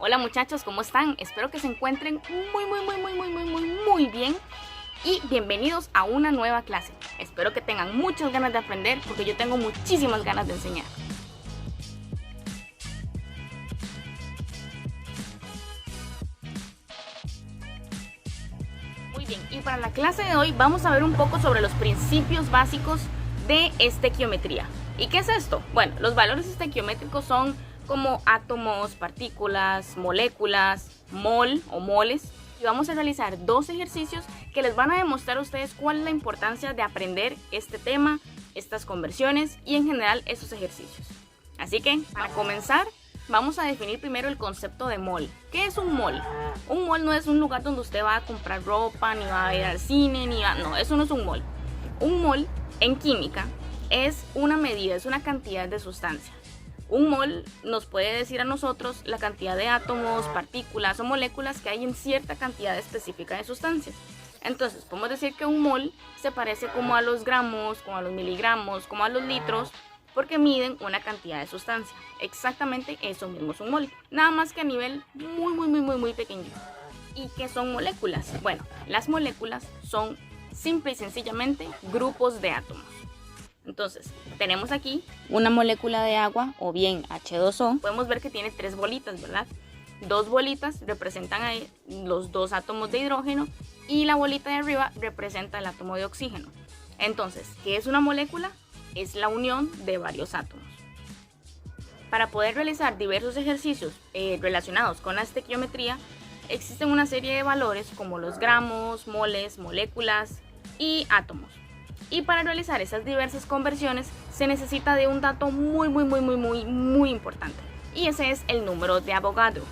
Hola muchachos, ¿cómo están? Espero que se encuentren muy bien y bienvenidos a una nueva clase. Espero que tengan muchas ganas de aprender porque yo tengo muchísimas ganas de enseñar. Muy bien, y para la clase de hoy vamos a ver un poco sobre los principios básicos de estequiometría. ¿Y qué es esto? Bueno, los valores estequiométricos son como átomos, partículas, moléculas, mol o moles. Y vamos a realizar dos ejercicios que les van a demostrar a ustedes cuál es la importancia de aprender este tema, estas conversiones y en general estos ejercicios. Así que, para comenzar, vamos a definir primero el concepto de mol. ¿Qué es un mol? Un mol no es un lugar donde usted va a comprar ropa, ni va a ir al cine, no, eso no es un mol. Un mol en química es una medida, es una cantidad de sustancia. Un mol nos puede decir a nosotros la cantidad de átomos, partículas o moléculas que hay en cierta cantidad específica de sustancias. Entonces, podemos decir que un mol se parece como a los gramos, como a los miligramos, como a los litros, porque miden una cantidad de sustancia. Exactamente eso mismo es un mol, nada más que a nivel muy pequeñito. ¿Y qué son moléculas? Bueno, las moléculas son simple y sencillamente grupos de átomos. Entonces, tenemos aquí una molécula de agua o bien H2O. Podemos ver que tiene tres bolitas, ¿verdad? Dos bolitas representan ahí los dos átomos de hidrógeno y la bolita de arriba representa el átomo de oxígeno. Entonces, ¿qué es una molécula? Es la unión de varios átomos. Para poder realizar diversos ejercicios relacionados con la estequiometría, existen una serie de valores como los gramos, moles, moléculas y átomos. Y para realizar esas diversas conversiones se necesita de un dato muy importante. Y ese es el número de Avogadro.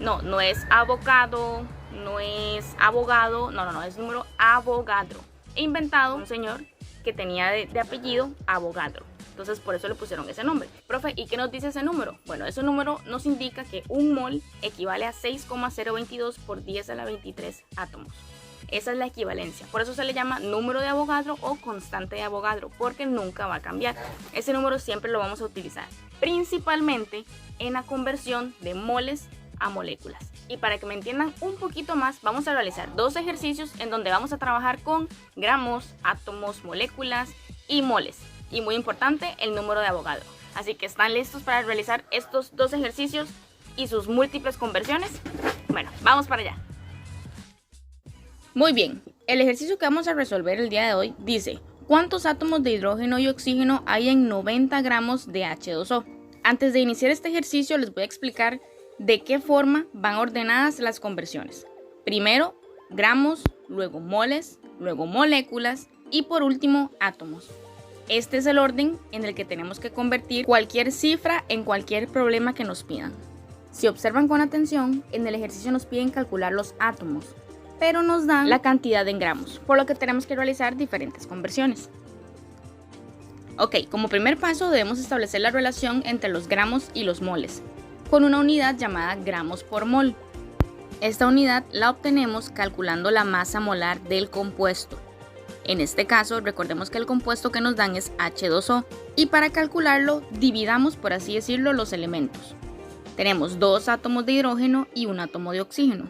No es abogado, no es abogado, no, es número Avogadro. Inventado un señor que tenía de apellido Avogadro. Entonces por eso le pusieron ese nombre. Profe, ¿y qué nos dice ese número? Bueno, ese número nos indica que un mol equivale a 6,022 por 10 a la 23 átomos. Esa es la equivalencia. Por eso se le llama número de Avogadro o constante de Avogadro, porque nunca va a cambiar. Ese número siempre lo vamos a utilizar, principalmente en la conversión de moles a moléculas. Y para que me entiendan un poquito más, vamos a realizar dos ejercicios en donde vamos a trabajar con gramos, átomos, moléculas y moles. Y muy importante, el número de Avogadro. Así que ¿están listos para realizar estos dos ejercicios y sus múltiples conversiones? Bueno, vamos para allá. Muy bien, el ejercicio que vamos a resolver el día de hoy dice: ¿cuántos átomos de hidrógeno y oxígeno hay en 90 gramos de H2O? Antes de iniciar este ejercicio les voy a explicar de qué forma van ordenadas las conversiones. Primero gramos, luego moles, luego moléculas y por último átomos. Este es el orden en el que tenemos que convertir cualquier cifra en cualquier problema que nos pidan. Si observan con atención, en el ejercicio nos piden calcular los átomos, pero nos dan la cantidad en gramos, por lo que tenemos que realizar diferentes conversiones. Ok, como primer paso debemos establecer la relación entre los gramos y los moles, con una unidad llamada gramos por mol. Esta unidad la obtenemos calculando la masa molar del compuesto. En este caso, recordemos que el compuesto que nos dan es H2O, y para calcularlo dividamos, por así decirlo, los elementos. Tenemos dos átomos de hidrógeno y un átomo de oxígeno.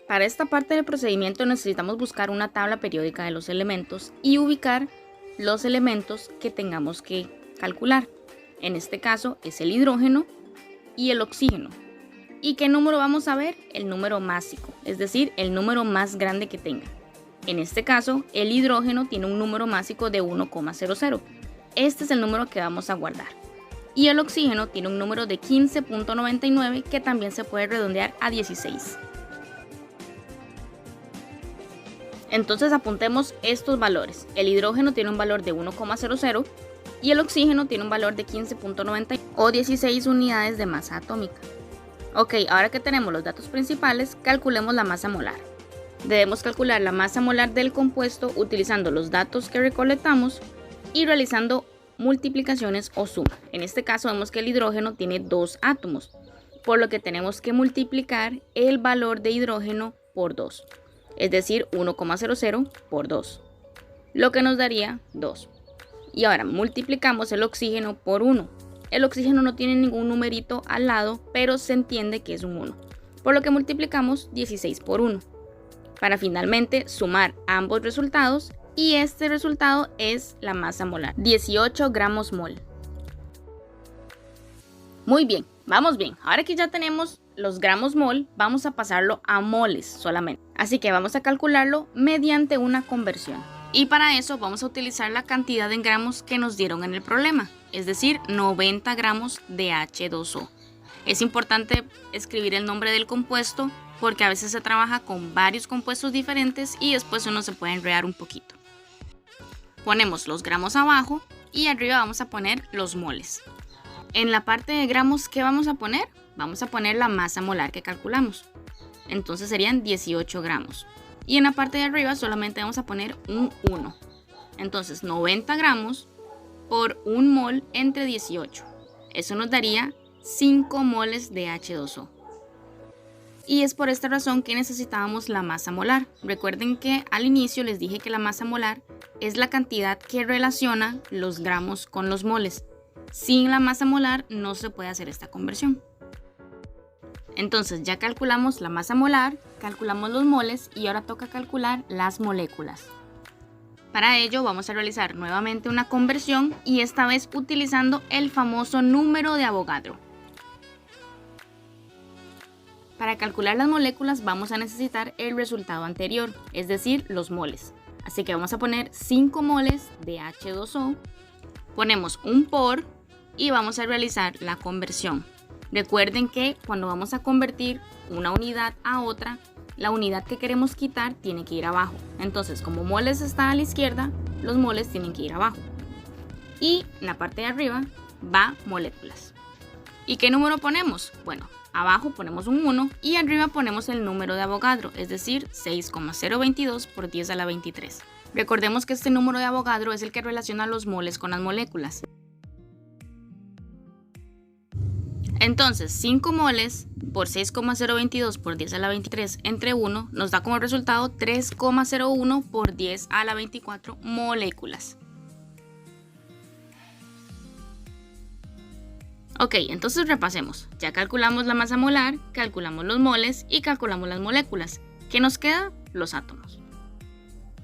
Para esta parte del procedimiento necesitamos buscar una tabla periódica de los elementos y ubicar los elementos que tengamos que calcular. En este caso es el hidrógeno y el oxígeno. ¿Y qué número vamos a ver? El número másico, es decir, el número más grande que tenga. En este caso, el hidrógeno tiene un número másico de 1,00. Este es el número que vamos a guardar. Y el oxígeno tiene un número de 15,99 que también se puede redondear a 16. Entonces apuntemos estos valores. El hidrógeno tiene un valor de 1,00 y el oxígeno tiene un valor de 15,90 o 16 unidades de masa atómica. Ok, ahora que tenemos los datos principales, calculemos la masa molar. Debemos calcular la masa molar del compuesto utilizando los datos que recolectamos y realizando multiplicaciones o suma. En este caso vemos que el hidrógeno tiene dos átomos, por lo que tenemos que multiplicar el valor de hidrógeno por 2. Es decir, 1,00 por 2, lo que nos daría 2. Y ahora multiplicamos el oxígeno por 1, El oxígeno no tiene ningún numerito al lado, pero se entiende que es un 1, por lo que multiplicamos 16 por 1, para finalmente sumar ambos resultados, y este resultado es la masa molar, 18 gramos mol. Muy bien, vamos bien. Ahora que ya tenemos los gramos mol, vamos a pasarlo a moles solamente. Así que vamos a calcularlo mediante una conversión. Y para eso vamos a utilizar la cantidad en gramos que nos dieron en el problema, es decir, 90 gramos de H2O. Es importante escribir el nombre del compuesto porque a veces se trabaja con varios compuestos diferentes y después uno se puede enredar un poquito. Ponemos los gramos abajo y arriba vamos a poner los moles. En la parte de gramos, ¿qué vamos a poner? Vamos a poner la masa molar que calculamos. Entonces serían 18 gramos. Y en la parte de arriba solamente vamos a poner un 1. Entonces 90 gramos por 1 mol entre 18. Eso nos daría 5 moles de H2O. Y es por esta razón que necesitábamos la masa molar. Recuerden que al inicio les dije que la masa molar es la cantidad que relaciona los gramos con los moles. Sin la masa molar no se puede hacer esta conversión. Entonces ya calculamos la masa molar, calculamos los moles y ahora toca calcular las moléculas. Para ello vamos a realizar nuevamente una conversión y esta vez utilizando el famoso número de Avogadro. Para calcular las moléculas vamos a necesitar el resultado anterior, es decir, los moles. Así que vamos a poner 5 moles de H2O, ponemos un por y vamos a realizar la conversión. Recuerden que cuando vamos a convertir una unidad a otra, la unidad que queremos quitar tiene que ir abajo. Entonces, como moles está a la izquierda, los moles tienen que ir abajo. Y en la parte de arriba va moléculas. ¿Y qué número ponemos? Bueno, abajo ponemos un 1 y arriba ponemos el número de Avogadro, es decir, 6,022 por 10 a la 23. Recordemos que este número de Avogadro es el que relaciona los moles con las moléculas. Entonces, 5 moles por 6,022 por 10 a la 23 entre 1 nos da como resultado 3,01 por 10 a la 24 moléculas. Ok, entonces repasemos. Ya calculamos la masa molar, calculamos los moles y calculamos las moléculas. ¿Qué nos queda? Los átomos.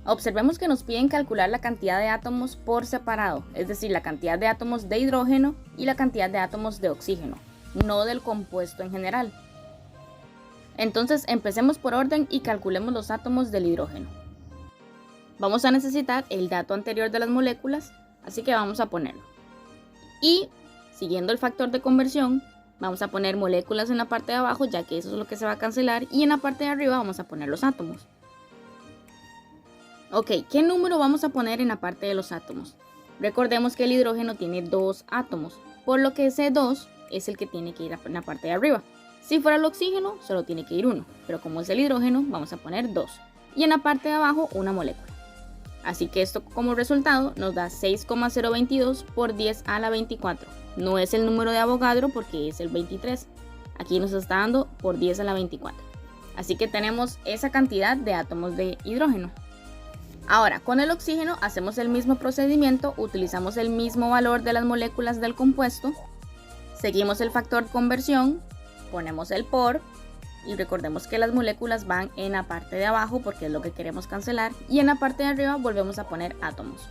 Observemos que nos piden calcular la cantidad de átomos por separado, es decir, la cantidad de átomos de hidrógeno y la cantidad de átomos de oxígeno, no del compuesto en general. Entonces empecemos por orden y calculemos los átomos del hidrógeno. Vamos a necesitar el dato anterior de las moléculas, así que vamos a ponerlo. Y siguiendo el factor de conversión, vamos a poner moléculas en la parte de abajo, ya que eso es lo que se va a cancelar, y en la parte de arriba vamos a poner los átomos. Ok, ¿qué número vamos a poner en la parte de los átomos? Recordemos que el hidrógeno tiene 2 átomos, por lo que ese 2 es el que tiene que ir en la parte de arriba. Si fuera el oxígeno, solo tiene que ir 1, pero como es el hidrógeno, vamos a poner 2. Y en la parte de abajo, una molécula. Así que esto como resultado nos da 6,022 por 10 a la 24. No es el número de Avogadro porque es el 23. Aquí nos está dando por 10 a la 24. Así que tenemos esa cantidad de átomos de hidrógeno. Ahora, con el oxígeno hacemos el mismo procedimiento, utilizamos el mismo valor de las moléculas del compuesto, seguimos el factor conversión, ponemos el por y recordemos que las moléculas van en la parte de abajo porque es lo que queremos cancelar y en la parte de arriba volvemos a poner átomos.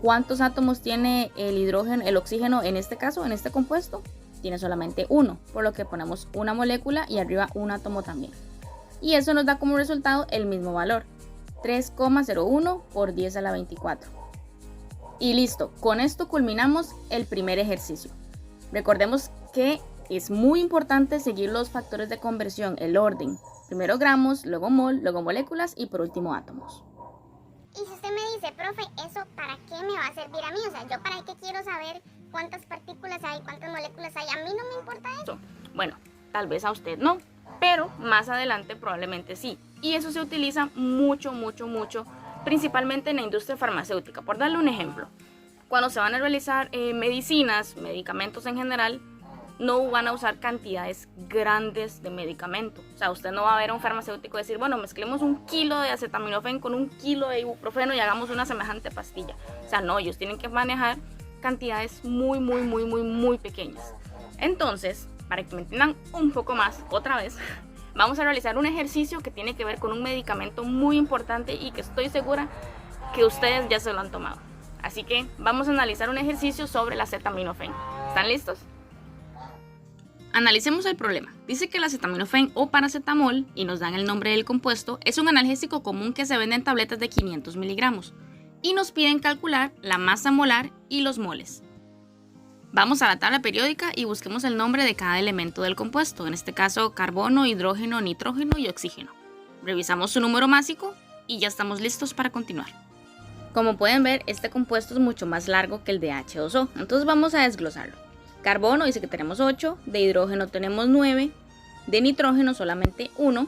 ¿Cuántos átomos tiene el hidrógeno, el oxígeno en este caso, en este compuesto? Tiene solamente 1, por lo que ponemos una molécula y arriba un átomo también. Y eso nos da como resultado el mismo valor. 3,01 por 10 a la 24. Y listo, con esto culminamos el primer ejercicio. Recordemos que es muy importante seguir los factores de conversión, el orden. Primero gramos, luego mol, luego moléculas y por último átomos. Y si usted me dice, profe, ¿eso para qué me va a servir a mí? O sea, ¿yo para qué quiero saber cuántas partículas hay, cuántas moléculas hay? A mí no me importa eso. Bueno, tal vez a usted no, pero más adelante probablemente sí. Y eso se utiliza mucho, principalmente en la industria farmacéutica. Por darle un ejemplo, cuando se van a realizar medicinas, medicamentos en general, no van a usar cantidades grandes de medicamento. O sea, usted no va a ver a un farmacéutico decir, bueno, mezclemos 1 kilo de acetaminofén con 1 kilo de ibuprofeno y hagamos una semejante pastilla. O sea, no, ellos tienen que manejar cantidades muy pequeñas. Entonces, para que me entiendan un poco más, otra vez, vamos a realizar un ejercicio que tiene que ver con un medicamento muy importante y que estoy segura que ustedes ya se lo han tomado. Así que vamos a analizar un ejercicio sobre el acetaminofén. ¿Están listos? Analicemos el problema. Dice que el acetaminofén o paracetamol, y nos dan el nombre del compuesto, es un analgésico común que se vende en tabletas de 500 miligramos. Y nos piden calcular la masa molar y los moles. Vamos a la tabla periódica y busquemos el nombre de cada elemento del compuesto, en este caso carbono, hidrógeno, nitrógeno y oxígeno. Revisamos su número másico y ya estamos listos para continuar. Como pueden ver, este compuesto es mucho más largo que el de H2O, entonces vamos a desglosarlo. Carbono dice que tenemos 8, de hidrógeno tenemos 9, de nitrógeno solamente 1,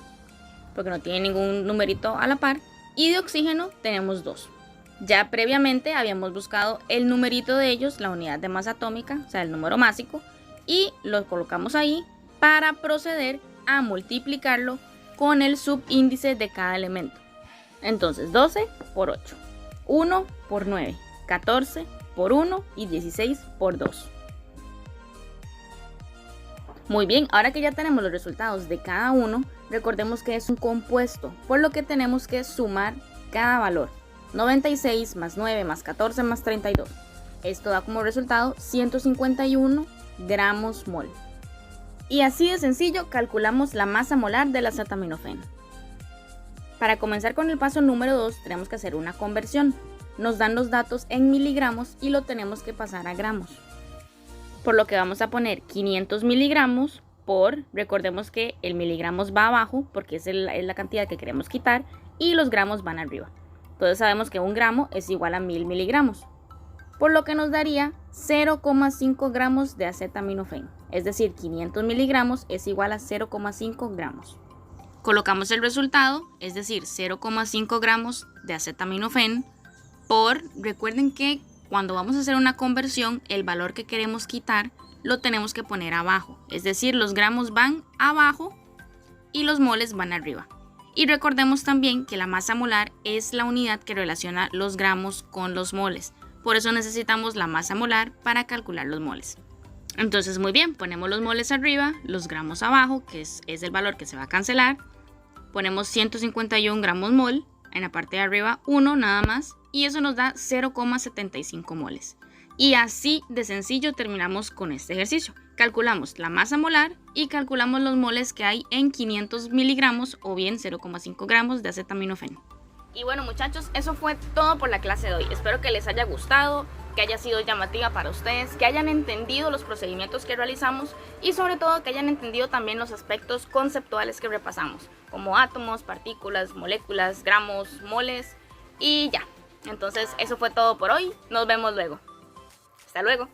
porque no tiene ningún numerito a la par, y de oxígeno tenemos 2. Ya previamente habíamos buscado el numerito de ellos, la unidad de masa atómica, o sea el número másico, y lo colocamos ahí para proceder a multiplicarlo con el subíndice de cada elemento. Entonces 12 por 8, 1 por 9, 14 por 1 y 16 por 2. Muy bien, ahora que ya tenemos los resultados de cada uno, recordemos que es un compuesto, por lo que tenemos que sumar cada valor. 96 más 9 más 14 más 32. Esto da como resultado 151 gramos mol. Y así de sencillo calculamos la masa molar del acetaminofén. Para comenzar con el paso número 2 tenemos que hacer una conversión. Nos dan los datos en miligramos y lo tenemos que pasar a gramos. Por lo que vamos a poner 500 miligramos por, recordemos que el miligramos va abajo porque es la cantidad que queremos quitar y los gramos van arriba. Entonces sabemos que 1 gramo es igual a 1000 miligramos, por lo que nos daría 0,5 gramos de acetaminofén. Es decir, 500 miligramos es igual a 0,5 gramos. Colocamos el resultado, es decir, 0,5 gramos de acetaminofén por, recuerden que cuando vamos a hacer una conversión, el valor que queremos quitar lo tenemos que poner abajo. Es decir, los gramos van abajo y los moles van arriba. Y recordemos también que la masa molar es la unidad que relaciona los gramos con los moles. Por eso necesitamos la masa molar para calcular los moles. Entonces muy bien, ponemos los moles arriba, los gramos abajo, que es el valor que se va a cancelar. Ponemos 151 gramos mol, en la parte de arriba 1 nada más. Y eso nos da 0,75 moles. Y así de sencillo terminamos con este ejercicio. Calculamos la masa molar y calculamos los moles que hay en 500 miligramos o bien 0,5 gramos de acetaminofén. Y bueno muchachos, eso fue todo por la clase de hoy. Espero que les haya gustado, que haya sido llamativa para ustedes, que hayan entendido los procedimientos que realizamos y sobre todo que hayan entendido también los aspectos conceptuales que repasamos, como átomos, partículas, moléculas, gramos, moles y ya. Entonces eso fue todo por hoy, nos vemos luego. Hasta luego.